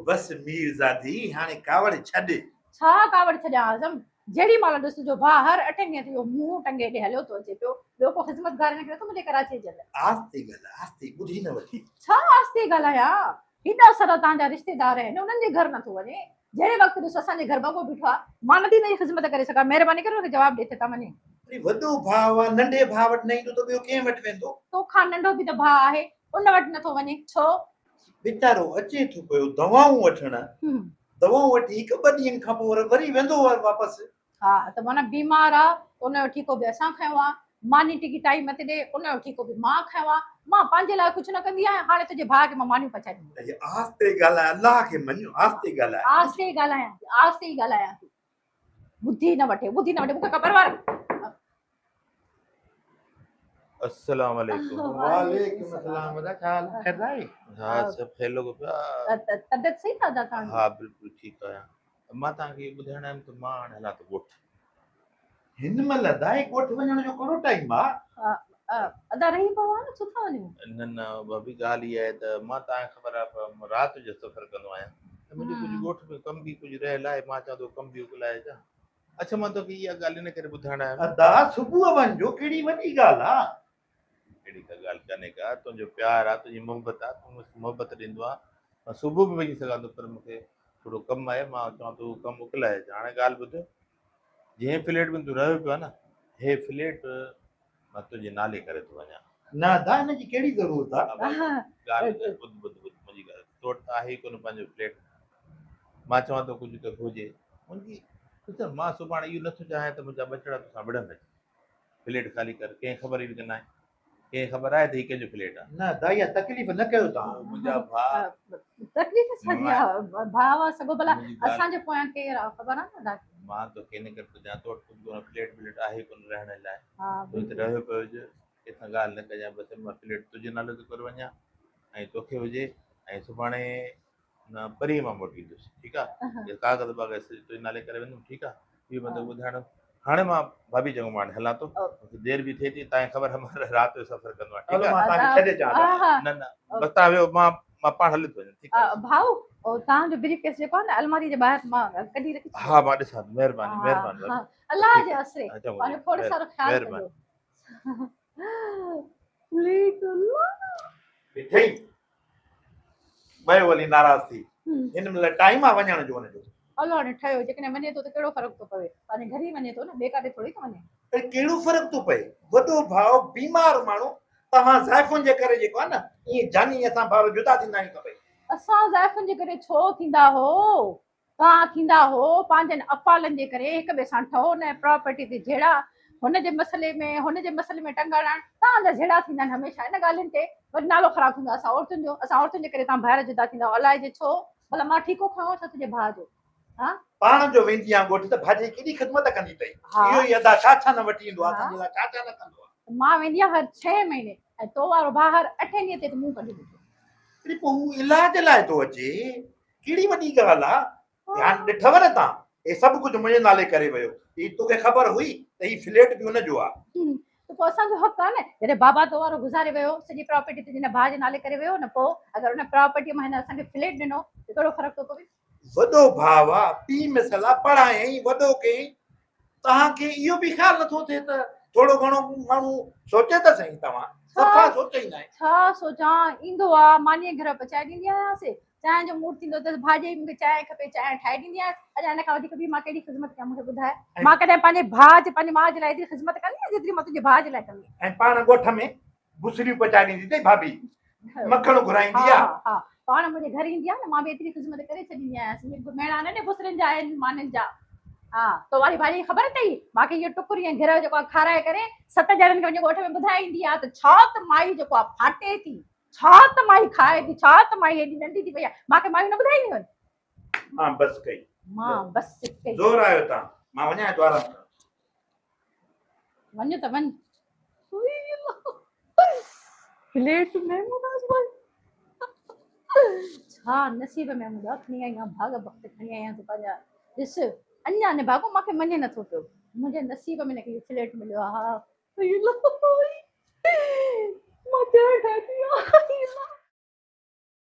बस मीरज़ादी हाणे कावड़ छॾ छा कावड़ छॾियां आज़म जेॾी महिल ॾिस जो भाउ हर 8 ॾींहं थियो मुंहुं टंगे ॾे हलियो थो अचे पियो ॿियो को ख़िदमतगार न करे थो मुंहिंजे कराची जे लाइ आस्ते ॻाल्हि आस्ते ॿुधी न वठी छा आस्ते ॻाल्हायां हेॾा सारा तव्हांजा रिश्तेदार आहिनि उन्हनि जे घर नथो वञे जहिड़े वक़्तु ॾिसो असांजे घर बॻो बीठो आहे मां नथी हिनजी ख़िदमत करे सघां महिरबानी करे हुनखे जवाबु ॾे त वञे वॾो भाउ आहे नंढे भाउ वटि न ईंदो त ॿियो कंहिं वटि वेंदो तोखां नंढो बि त भाउ आहे उन वटि नथो वञे छो वीचारो अचे थो पियो दवाऊं वठण दवाऊं वठी हिकु ॿ ॾींहंनि खां पोइ वरी वेंदो वापसि हा त माना बीमार आहे उनजो ठीको बि असां खयो आहे मानी टिकी टाइम ते ॾे उनजो ठीको बि मां खयो आहे मां पंहिंजे लाइ कुझु न कंदी आहियां हाणे तुंहिंजे भाउ खे मां मानियूं पचाए ॾींदी आस्ते ॻाल्हाए अलाह खे मञो आस्ते ॻाल्हाए आस्ते ॻाल्हायां थी ॿुधी न वठे मूंखे ख़बर वार अस्सलाम वालेकुम वालेकुम अस्सलाम वॾा छा हाल खैर आहे हाँ सब खेलो को तबियत सही था तव्हांजी हाँ बिल्कुल ठीक आहियां मां तव्हांखे ॿुधाइण आयुमि त मां हाणे हलां थो ॻोठ हिन महिल दाए ॻोठ वञण जो कहिड़ो टाइम आहे अदा रही पवा न छो था वञो न भाभी ॻाल्हि इहा आहे त मां तव्हांखे ख़बर आहे राति जो सफ़र कंदो आहियां त मुंहिंजो कुझु ॻोठ में कम बि कुझु रहियल आहे मां चवां थो कम बि उकलाइजां अच्छा मां तोखे इहा ॻाल्हि इन करे ॿुधाइण आयुमि अदा सुबुह वञिजो कहिड़ी वॾी ॻाल्हि आहे अहिड़ी का ॻाल्हि कान्हे का तुंहिंजो प्यारु आहे तुंहिंजी मोहबत आहे तूं मूंखे मोहबत ॾींदो आहे मां सुबुह बि वञी सघां थो पर मूंखे थोरो कमु आहे मां चवां थो कमु उकलाइजां हाणे ॻाल्हि ॿुध जंहिं फ्लैट में तूं रहियो पियो आहे न हे फ्लैट मां तुंहिंजे नाले करे थो वञा न अदा हिनजी कहिड़ी ज़रूरत आहे ॻाल्हि ॿुध मुंहिंजी ॻाल्हि तो वटि आहे ई कोन पंहिंजो फ्लैट मां चवां थो कुझु त हुजे मुंहिंजी ॾिस मां सुभाणे इहो नथो चाहियां त मुंहिंजा ॿचिड़ा तोसां विढ़नि फ्लैट ख़ाली कर कंहिं ख़बर ई न आहे कंहिं ख़बर आहे त हीअ कंहिंजो फ्लैट आहे न अदा इहा तकलीफ़ न कयो तव्हां मुंहिंजा भाउ तकलीफ़ छा जी आहे भाउ आहे सॻो भला असांजे पोयां केरु आहे ख़बर आहे न मां तोखे इन करे ॿुधायां तो वटि कुझु फ्लैट व्लैट आहे कोन रहण लाइ हा तूं हिते रहियो पियो हुजे कंहिंसां ॻाल्हि न कजांइ बसि मां फ्लैट तुंहिंजे नाले ते करे वञा ऐं तोखे हुजे ऐं सुभाणे न परीहं मां मोटींदुसि ठीकु आहे कागज़ वागज़ तुंहिंजे नाले करे वेंदुमि ठीकु आहे इहो मतिलबु ॿुधाइणो हाणे मां भाभी चङो मां हलां थो देरि बि थिए थी तव्हांखे ख़बर आहे मां राति जो सफ़र कंदो आहियां ठीकु आहे न बसि तव्हां वियो मां पाण हली थो वञा ठीकु आहे भाऊ तव्हांजो ब्रीफ केस जेको आहे न अलमारी जे ॿाहिरि मां कढी रखी हा मां ॾिसां महिरबानी अलाह जे आसरे थोरो सारो ख़्यालु कजो बयो वली नाराज़ थी हिन महिल टाइम आहे वञण जो हुनजो हलो हाणे ठहियो जेकॾहिं वञे थो त कहिड़ो फ़र्क़ु थो पवे पंहिंजे घर ई वञे थो न ॿिए काथे थोरी थो वञे पर कहिड़ो फ़र्क़ु थो पए वॾो भाउ बीमार माण्हू तव्हां ज़ाइफ़ुनि जे करे जेको आहे न ईअं जानी असां भाउ जुदा थींदा आहियूं खपे असां ज़ाइफ़ुनि जे करे छो थींदा हो तव्हां थींदा हो पंहिंजनि अफ़ालनि जे करे हिक ॿिए सां ठहो न प्रॉपर्टी ते जहिड़ा हुनजे मसइले में टंगण तव्हांजा जहिड़ा थींदा आहिनि हमेशह इन ॻाल्हियुनि ते वरी नालो ख़राबु थींदो आहे असां औरतुनि जे करे तव्हां ॿाहिरि जुदा थींदा अलाए जे छो भला मां ठीको खयों छा तुंहिंजे भाउ जो पाण जो वेंदी आहियां ॻोठ त भाॼी केॾी ख़िदमत कंदी अथई इहो ई अदा छा न वठी ईंदो आहे असांजे लाइ छा न कंदो आहे मां वेंदी आहियां हर 6 महीने ऐं तो वारो भाउ हर 8 ॾींहं ते मुंहुं कढी ॾिठो पोइ हू इलाज लाइ थो अचे कहिड़ी वॾी ॻाल्हि आहे ध्यानु ॾिठव न तव्हां हे सभु कुझु मुंहिंजे नाले करे वियो ही तोखे ख़बर हुई त ही फ्लैट बि हुनजो आहे त पोइ असांजो हक़ आहे न जॾहिं बाबा तो वारो गुज़ारे वियो सॼी प्रॉपर्टी ते जिन भाउ जे नाले करे वियो न पोइ अगरि हुन प्रॉपर्टीअ मां हिन असांखे फ्लैट ॾिनो त कहिड़ो फ़र्क़ु थो पवे वॾो भाउ आहे पीउ मिसल आहे पढ़ायईं वॾो कयईं तव्हांखे इहो बि ख़्यालु नथो थिए त थोरो घणो माण्हू सोचे त सही तव्हां सफ़ा सोचे ई न आहे छा सोचां ईंदो आहे मानीअ घर पचाए ॾींदी आहियांसि चांहि जो मूड थींदो त भाॼी मूंखे चांहि खपे चांहि ठाहे ॾींदी आहियां अञा हिन खां वधीक बि मां कहिड़ी ख़िदमत कयां मूंखे ॿुधाए मां कॾहिं पंहिंजे भाउ जे पंहिंजे माउ जे लाइ एतिरी ख़िदमत कंदी आहियां जेतिरी मां तुंहिंजे भाउ जे लाइ कंदी आहियां ऐं पाण ॻोठ में बुसरियूं पचाए ॾींदी अथई भाभी मखण घुराईंदी आहे हा पाण मुंहिंजे घर ईंदी आहे न मां बि एतिरी ख़िदमत करे छॾींदी आहियां मेणा न बुसरियुनि जा आहिनि माननि जा हा तो वारी भाॼी ख़बर अथई मूंखे इहो टुकुर ऐं घिर जेको आहे खाराए करे 7 ॼणनि खे वञी ॻोठ में ॿुधाए ईंदी आहे त छा त माई जेको आहे फाटे थी छा त माई खाए थी छा त माई हेॾी नंढी थी पई आहे मूंखे मायूं न ॿुधाईंदियूं आहिनि मां बसि कई मां बसि कई ज़ोर आयो तव्हां मां वञा द्वारा वञ त वञ फ्लैट में छा नसीब में मुंहिंजा खणी आई आहियां भाग वक़्तु खणी आई आहियां तूं पंहिंजा ॾिस अञा न भागो मूंखे मञे नथो पियो मुंहिंजे नसीब में हिनखे फ्लैट मिलियो आहे हा मां